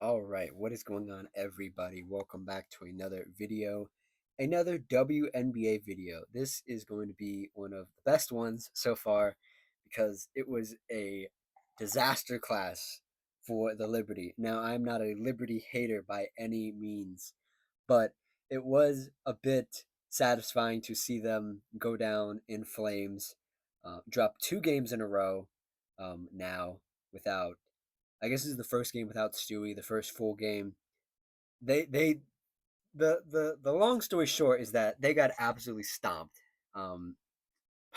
All right, what is going on, everybody? Welcome back to another video, another WNBA video. This is going to be one of the best ones so far because it was a disaster class for the Liberty. Now, I'm not a Liberty hater by any means, but it was a bit satisfying to see them go down in flames, drop two games in a row now without. I guess this is the first game without Stewie, the first full game. They the long story short is that they got absolutely stomped um,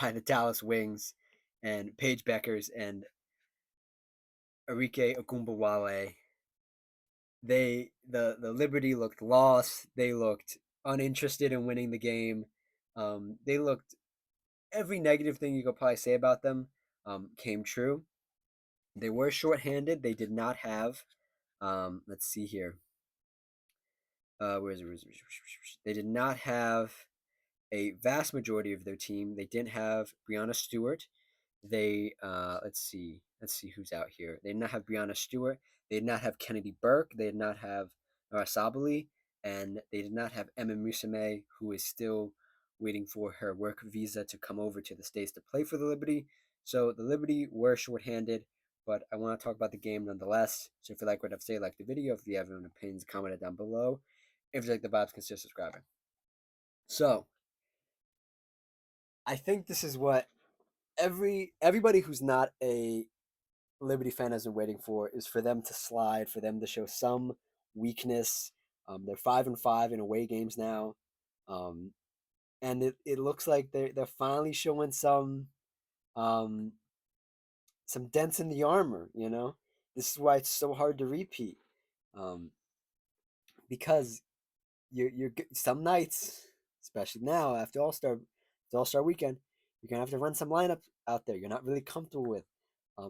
by the Dallas Wings and Paige Beckers and Arike Ogumbawale. The Liberty looked lost. They looked uninterested in winning the game. They looked every negative thing you could probably say about them came true. They were shorthanded. They did not have. Let's see here. Where is it? They did not have a vast majority of their team. They didn't have Brianna Stewart. They let's see who's out here. They did not have Brianna Stewart. They did not have Kennedy Burke. They did not have Nora Sabali, and they did not have Emma Musame, who is still waiting for her work visa to come over to the States to play for the Liberty. So the Liberty were shorthanded, but I want to talk about the game nonetheless. So if you like what I have to say, like the video. If you have any opinions, comment it down below. If you like the vibes, consider subscribing. So I think this is what everybody who's not a Liberty fan has been waiting for is for them to slide, for them to show some weakness. They're 5-5 in away games now, um, and it looks like they're finally showing um, some dents in the armor. This is why it's so hard to repeat, um, because you're some nights, especially now after All Star weekend, you're gonna have to run some lineups out there you're not really comfortable with.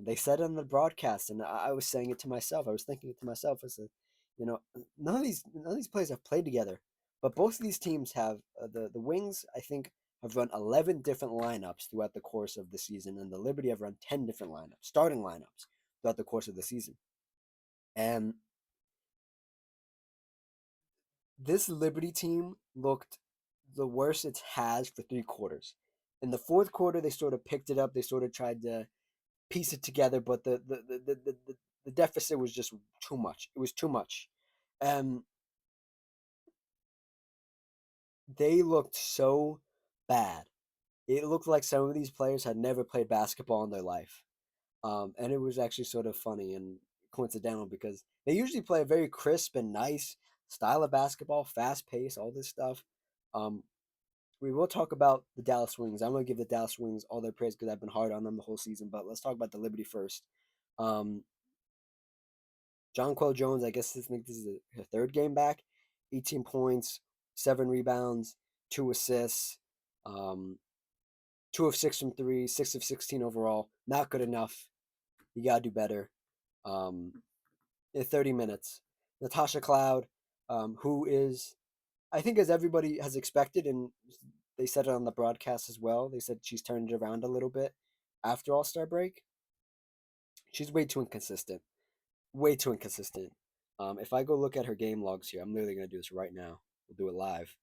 They said it on the broadcast, and I was saying it to myself. I was thinking it to myself. I said, none of these players have played together, but both of these teams have the Wings. I think have run 11 different lineups throughout the course of the season, and the Liberty have run 10 different starting lineups throughout the course of the season. And this Liberty team looked the worst it has for 3 quarters. In the fourth quarter, they sort of picked it up. They sort of tried to piece it together, but the deficit was just too much. It was too much. And they looked so bad. It looked like some of these players had never played basketball in their life. And it was actually sort of funny and coincidental because they usually play a very crisp and nice style of basketball, fast pace, all this stuff. Um, we will talk about the Dallas Wings. I'm going to give the Dallas Wings all their praise because I've been hard on them the whole season. But let's talk about the Liberty first. Um, Jonquel Jones, I guess this is her third game back. 18 points, 7 rebounds, 2 assists, um, 2 of 6 from three, 6 of 16 overall. Not good enough. You gotta do better. In 30 minutes, Natasha Cloud, who is, I think, as everybody has expected, and they said it on the broadcast as well. They said she's turned it around a little bit after All Star break. She's way too inconsistent. Way too inconsistent. If I go look at her game logs here, I'm literally gonna do this right now. We'll do it live.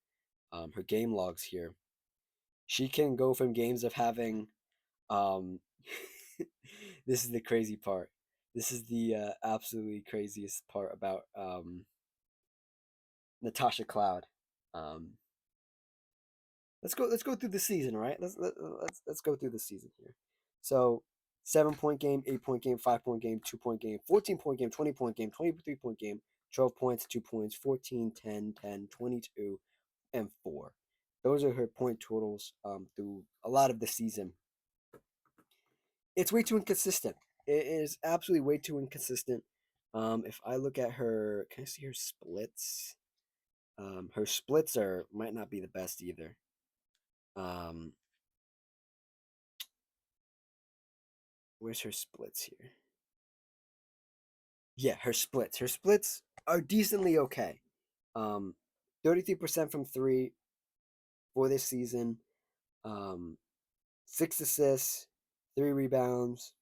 Her game logs here. She can go from games of having. Um, this is the crazy part. This is the absolutely craziest part about Natasha Cloud. Um, let's go through the season, right? Let's go through the season here. So 7 point game, 8 point game, 5 point game, 2 point game, 14 point game, 20 point game, 23 point game, 12 points, 2 points, 14, 10, 10, 22, and 4. Those are her point totals through a lot of the season. It's way too inconsistent. It is absolutely way too inconsistent. If I look at her, can I see her splits? Her splits might not be the best either. Um, where's her splits here? Yeah, her splits. Her splits are decently okay. 33% from three for this season. 6 assists, 3 rebounds,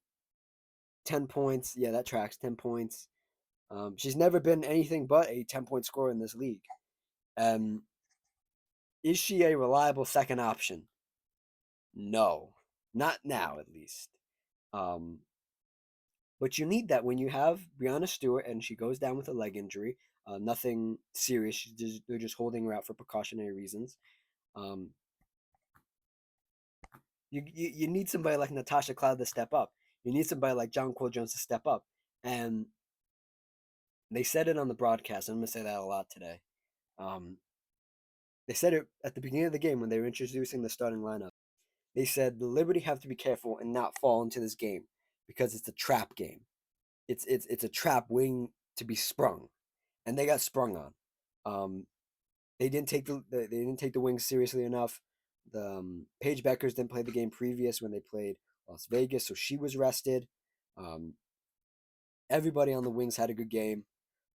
10 points. Yeah, that tracks. 10 points. She's never been anything but a 10-point scorer in this league. Um, is she a reliable second option? No, not now at least. Um, but you need that when you have Brianna Stewart and she goes down with a leg injury. Nothing serious. They're just holding her out for precautionary reasons. Um, you need somebody like Natasha Cloud to step up. You need somebody like John Cole Jones to step up. And they said it on the broadcast. I'm going to say that a lot today. Um, they said it at the beginning of the game when they were introducing the starting lineup. They said the Liberty have to be careful and not fall into this game because it's a trap game. It's a trap waiting to be sprung, and they got sprung on. Um, they didn't take the wings seriously enough. The Paige Beckers didn't play the game previous when they played Las Vegas, so she was rested. Um, everybody on the wings had a good game,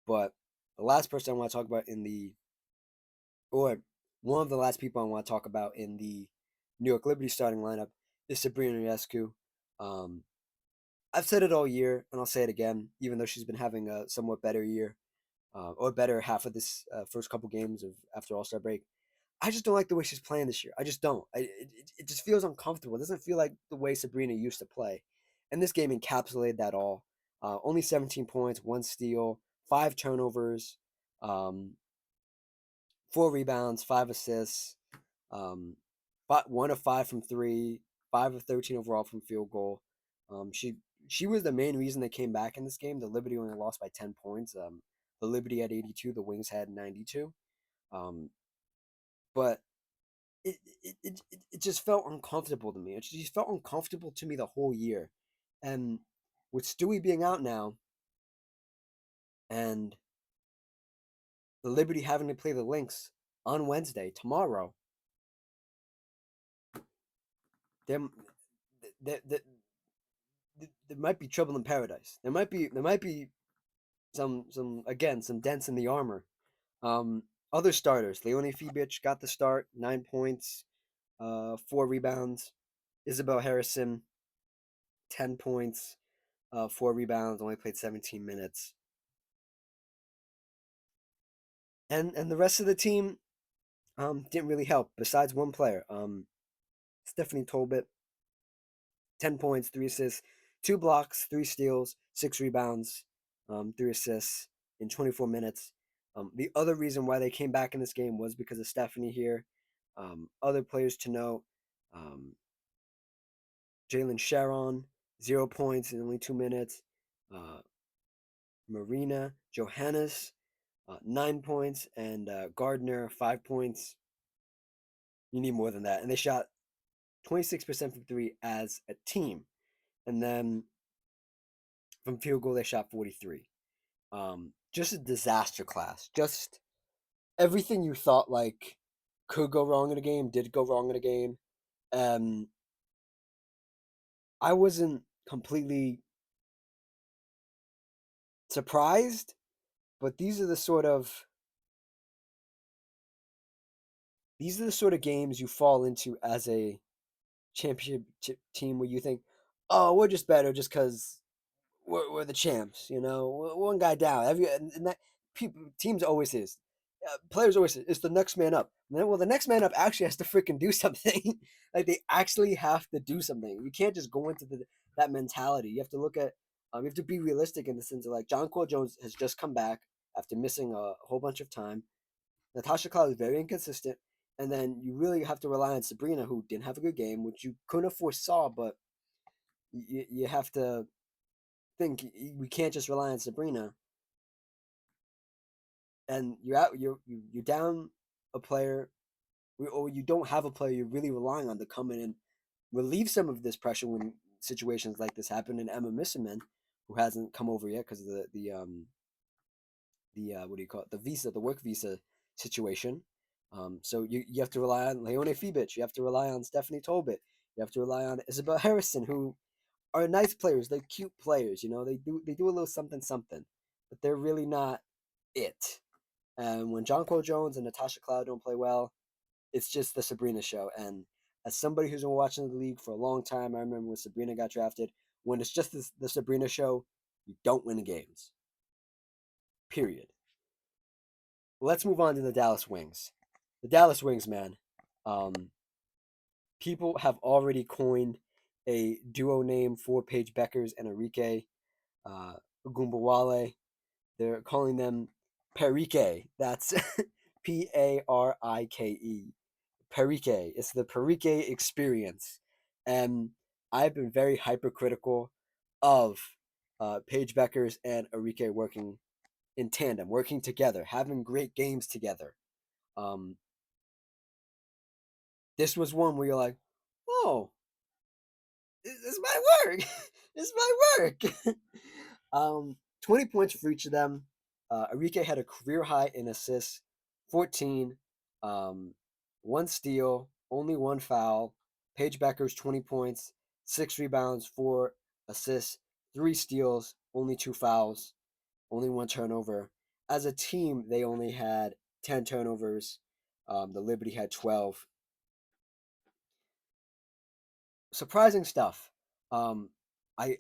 but the last person I want to talk about in the or one of the last people I want to talk about in the New York Liberty starting lineup is Sabrina Ionescu. Um, I've said it all year, and I'll say it again, even though she's been having a somewhat better year or better half of this first couple games of after All Star break. I just don't like the way she's playing this year. I just don't. It just feels uncomfortable. It doesn't feel like the way Sabrina used to play. And this game encapsulated that all. Only 17 points, one steal, five turnovers, um, four rebounds, five assists, um, but 1 of 5 from three, 5 of 13 overall from field goal. Um, she she was the main reason they came back in this game. The Liberty only lost by 10 points. The Liberty had 82, the Wings had 92. Um, but it just felt uncomfortable to me. It just felt uncomfortable to me the whole year. And with Stewie being out now and the Liberty having to play the Lynx on Wednesday, tomorrow, there, there, there, there might be trouble in paradise. There might be some dents in the armor. Other starters, Leone Fibich got the start, 9 points, 4 rebounds. Isabel Harrison, 10 points, 4 rebounds, only played 17 minutes. And the rest of the team didn't really help besides one player. Stephanie Tolbert, 10 points, 3 assists, 2 blocks, 3 steals, 6 rebounds, 3 assists in 24 minutes. The other reason why they came back in this game was because of Stephanie here. Other players to note, um, Jalen Sharon, 0 points in only 2 minutes. Uh, Marina Johannes, 9 points, and Gardner, 5 points. You need more than that. And they shot 26% from three as a team. And then from field goal, they shot 43. Just a disaster class. Just everything you thought like could go wrong in a game did go wrong in a game. Um, I wasn't completely surprised, but these are the sort of games you fall into as a championship team where you think, oh, we're just better just because we're the champs. We're one guy down. And that teams always is. Players always say, it's the next man up. Well, the next man up actually has to freaking do something. Like they actually have to do something. You can't just go into that mentality. You have to look at. You have to be realistic in the sense of like John Cole Jones has just come back after missing a whole bunch of time. Natasha Cloud is very inconsistent, and then you really have to rely on Sabrina, who didn't have a good game, which you couldn't have foresaw, but you have to think we can't just rely on Sabrina. And you're down a player, or you don't have a player you're really relying on to come in and relieve some of this pressure when situations like this happen. And Emma Misserman, who hasn't come over yet because of the what do you call it, the work visa situation. So you have to rely on Leone Fibich. You have to rely on Stephanie Tolbert. You have to rely on Isabel Harrison, who are nice players. They're cute players. They do a little something something, but they're really not it. And when John Cole Jones and Natasha Cloud don't play well, it's just the Sabrina show. And as somebody who's been watching the league for a long time, I remember when Sabrina got drafted. When it's just the Sabrina show, you don't win games. Period. Let's move on to the Dallas Wings. The Dallas Wings, man. Um, People have already coined a duo name for Paige Beckers and Arike uh, Gumbawale. They're calling them Parike. That's Parike. Parike. It's the Parike experience. And I've been very hypercritical of Paige Beckers and Arike working in tandem, working together, having great games together. Um, this was one where you're like, oh, it's my work. It's my work. 20 points for each of them. Arike had a career high in assists, 14, um, one steal, only one foul. Paige Becker's 20 points, 6 rebounds, 4 assists, 3 steals, only 2 fouls, only 1 turnover. As a team, they only had 10 turnovers. The Liberty had 12. Surprising stuff. Um, I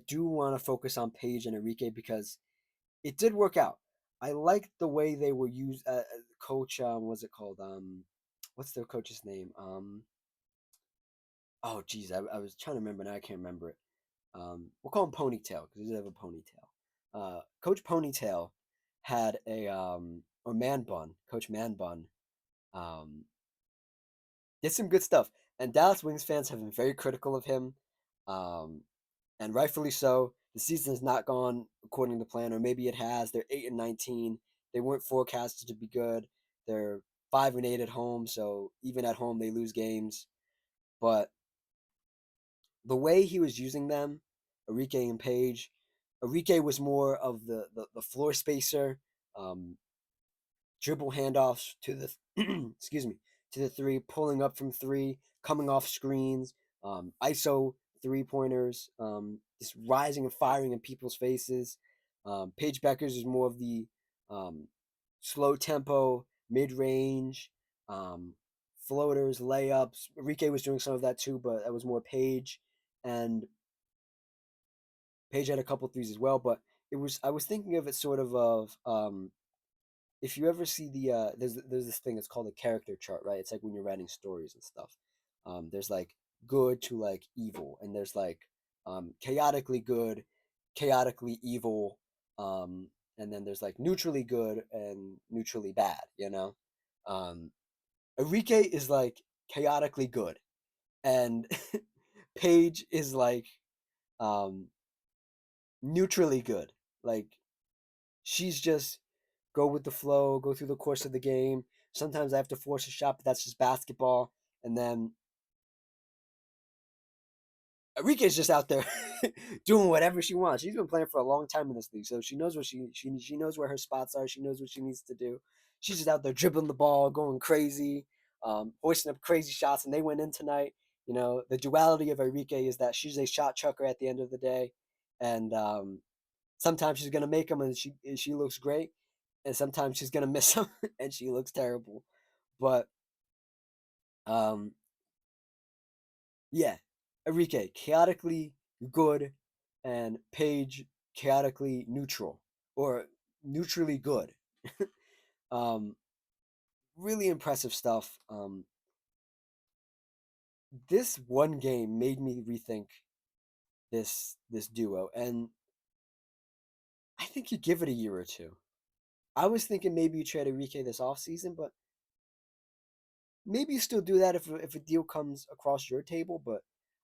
do want to focus on Paige and Enrique because it did work out. I liked the way they were used. Coach, what's it called? What's their coach's name? Oh, geez, I was trying to remember now. I can't remember it. We'll call him Ponytail because he does have a ponytail. Coach Ponytail had a or Man Bun. Coach Man Bun um, did some good stuff, and Dallas Wings fans have been very critical of him. Um, and rightfully so. The season has not gone according to plan, or maybe it has. They're 8-19. They weren't forecasted to be good. They're 5-8 at home, so even at home they lose games. But the way he was using them, Arike and Page, Arike was more of the floor spacer, um, dribble handoffs to the excuse me, to the three, pulling up from three, coming off screens, ISO 3 pointers, just rising and firing in people's faces. Paige Beckers is more of the um, slow tempo, mid range, um, floaters, layups. Enrique was doing some of that too, but that was more Paige, and Paige had a couple threes as well. But it was I was thinking of it sort of if you ever see there's this thing, it's called a character chart, right? It's like when you're writing stories and stuff. There's like good to like evil, and there's like chaotically good, chaotically evil, um, and then there's like neutrally good and neutrally bad. Um, Enrique is like chaotically good, and Paige is like um, neutrally good. Like she's just go with the flow, go through the course of the game. Sometimes I have to force a shot, but that's just basketball. And then Enrique's just out there doing whatever she wants. She's been playing for a long time in this league, so she knows what she knows where her spots are. She knows what she needs to do. She's just out there dribbling the ball, going crazy, hoisting up crazy shots. And they went in tonight. The duality of Enrique is that she's a shot chucker at the end of the day, and sometimes she's gonna make them, and she looks great, and sometimes she's gonna miss them, and she looks terrible. But um, yeah, Enrique chaotically good, and Paige chaotically neutral or neutrally good. um, really impressive stuff. This one game made me rethink this duo, and I think you give it a year or two. I was thinking maybe you trade Enrique this offseason, but maybe you still do that if a deal comes across your table. But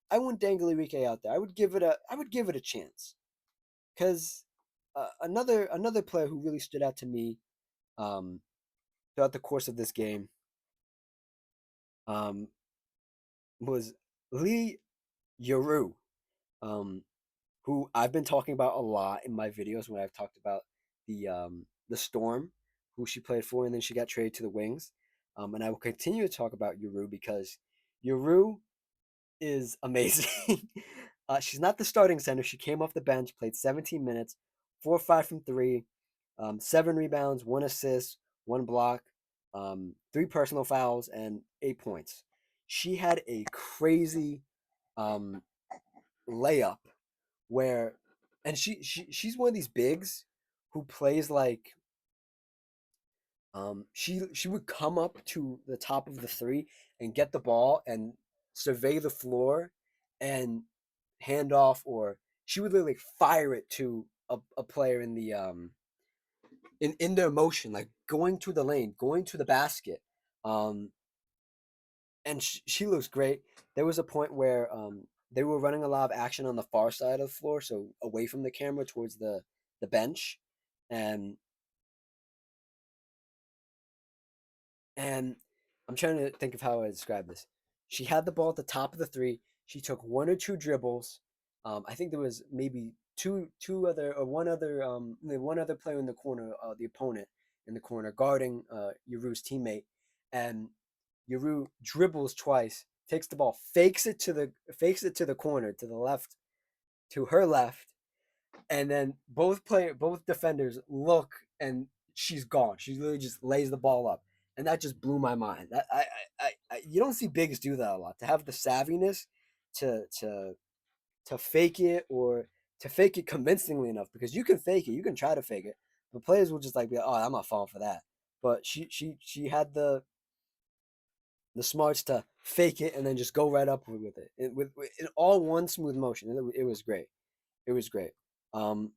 I wouldn't dangle Enrique out there. I would give it a chance because another player who really stood out to me um, throughout the course of this game um, was Lee Yaru, um, who I've been talking about a lot in my videos when I've talked about the Storm, who she played for, and then she got traded to the Wings. And I will continue to talk about Yaru because Yaru is amazing. She's not the starting center. She came off the bench, played 17 minutes, 4 or 5 from three, 7 rebounds, 1 assist, 1 block, 3 personal fouls, and 8 points. She had a crazy um, layup where, and she's one of these bigs who plays like she would come up to the top of the three and get the ball and survey the floor and hand off, or she would literally fire it to a player in the in their motion, like going to the lane, going to the basket. Um, and she looks great. There was a point where they were running a lot of action on the far side of the floor, so away from the camera towards the bench, and And I'm trying to think of how I describe this. She had the ball at the top of the three. She took one or two dribbles. I think there was maybe two other or one other player in the corner, the opponent in the corner guarding Yuru's teammate, and Yuru dribbles twice, takes the ball, fakes it to the corner to the left, to her left, and then both defenders look, and she's gone. She literally just lays the ball up, and that just blew my mind. That you don't see bigs do that a lot. To have the savviness to to to fake it, or to fake it convincingly enough, because you can fake it, you can try to fake it, but players will just like be like, oh, I'm not falling for that. But she had the smarts to fake it and then just go right up with it, with in all one smooth motion. It was great. It was great. Um,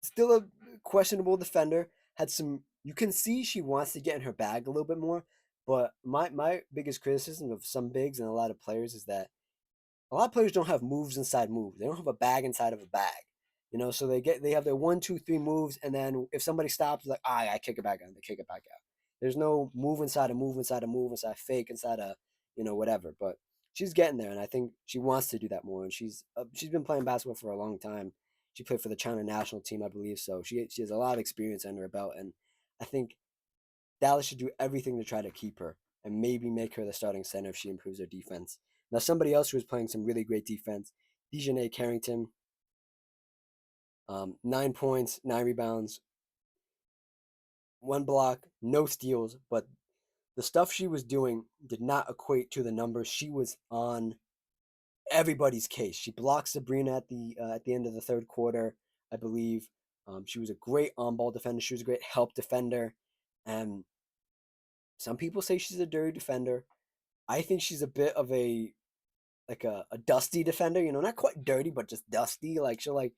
Still a questionable defender. Had some. You can see she wants to get in her bag a little bit more. But my biggest criticism of some bigs and a lot of players is that a lot of players don't have moves inside moves. They don't have a bag inside of a bag. So they have their one, two, three moves, and then if somebody stops, like I kick it back out, they kick it back out. There's no move inside a move inside a move inside fake inside a whatever. But she's getting there, and I think she wants to do that more. And she's been playing basketball for a long time. She played for the China national team, I believe. So she has a lot of experience under her belt, and I think Dallas should do everything to try to keep her and maybe make her the starting center if she improves her defense. Now, somebody else who was playing some really great defense, Dejanay Carrington, 9 points, 9 rebounds, 1 block, no steals, but the stuff she was doing did not equate to the numbers. She was on everybody's case. She blocked Sabrina at the end of the third quarter, I believe. She was a great on-ball defender. She was a great help defender, and some people say she's a dirty defender. I think she's a bit of a dusty defender. Not quite dirty, but just dusty. Like she'll like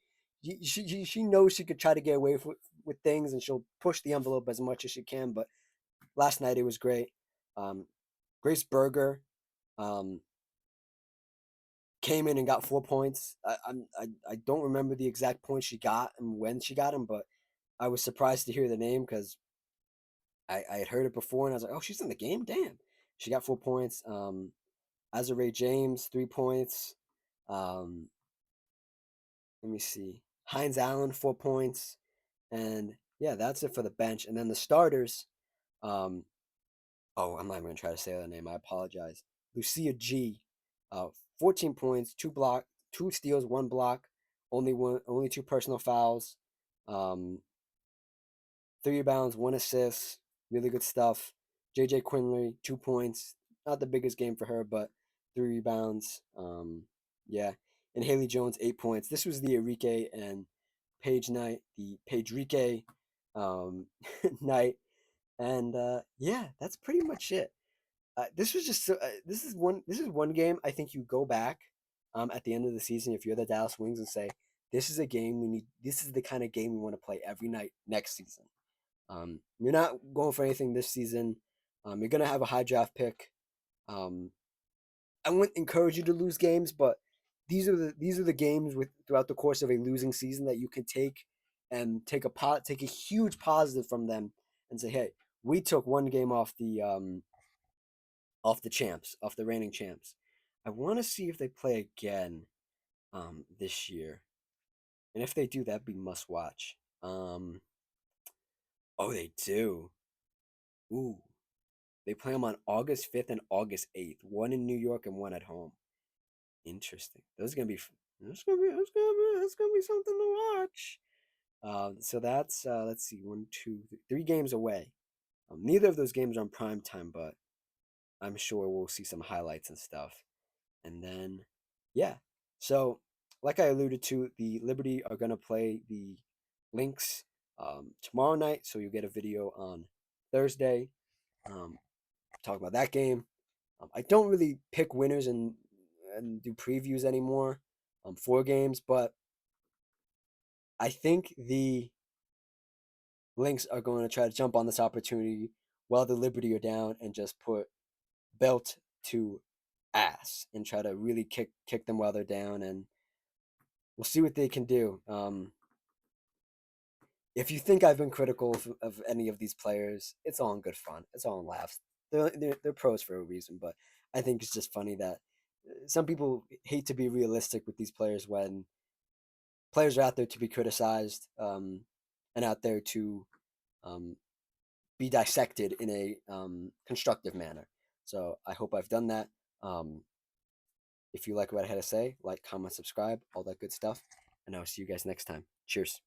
she knows she could try to get away with things, and she'll push the envelope as much as she can. But last night it was great. Um, Grace Berger um, came in and got 4 points. I don't remember the exact points she got and when she got them, but I was surprised to hear the name because I had heard it before, and I was like, oh, she's in the game. Damn, she got 4 points. Azare James 3 points. Um, Let me see. Hines Allen 4 points, and yeah, that's it for the bench. And then the starters. Um, oh, I'm not even gonna try to say that name. I apologize. Lucia G, 14 points, 2 steals, 1 block, only 2 personal fouls, um, 3 rebounds, 1 assist. Really good stuff. JJ Quinley 2 points. Not the biggest game for her, but 3 rebounds. Yeah, and Haley Jones 8 points. This was the Arike and Paige night, the Paige Rike night, and yeah, that's pretty much it. This was just this is one game I think you go back at the end of the season if you're the Dallas Wings and say this is a game we need. This is the kind of game we want to play every night next season. You're not going for anything this season. You're gonna have a high draft pick. Um, I wouldn't encourage you to lose games, but these are the games with throughout the course of a losing season that you can take and take a huge positive from them and say, hey, we took one game off the champs, off the reigning champs. I want to see if they play again this year, and if they do, that'd be must watch. Oh, they do. Ooh, they play them on August 5th and August 8th. One in New York and one at home. Interesting. Those are gonna be. That's gonna be something to watch. So that's let's see, one, two, 3 games away. Neither of those games are on prime time, but I'm sure we'll see some highlights and stuff. And then, yeah. So, like I alluded to, the Liberty are gonna play the links tomorrow night, so you'll get a video on Thursday. Talk about that game. I don't really pick winners and do previews anymore for games, but I think the Lynx are going to try to jump on this opportunity while the Liberty are down and just put belt to ass and try to really kick them while they're down, and we'll see what they can do. If you think I've been critical of any of these players, it's all in good fun. It's all in laughs. They're pros for a reason, but I think it's just funny that some people hate to be realistic with these players when players are out there to be criticized and out there to um, be dissected in a constructive manner. So I hope I've done that. Um, if you like what I had to say, like, comment, subscribe, all that good stuff. And I'll see you guys next time. Cheers.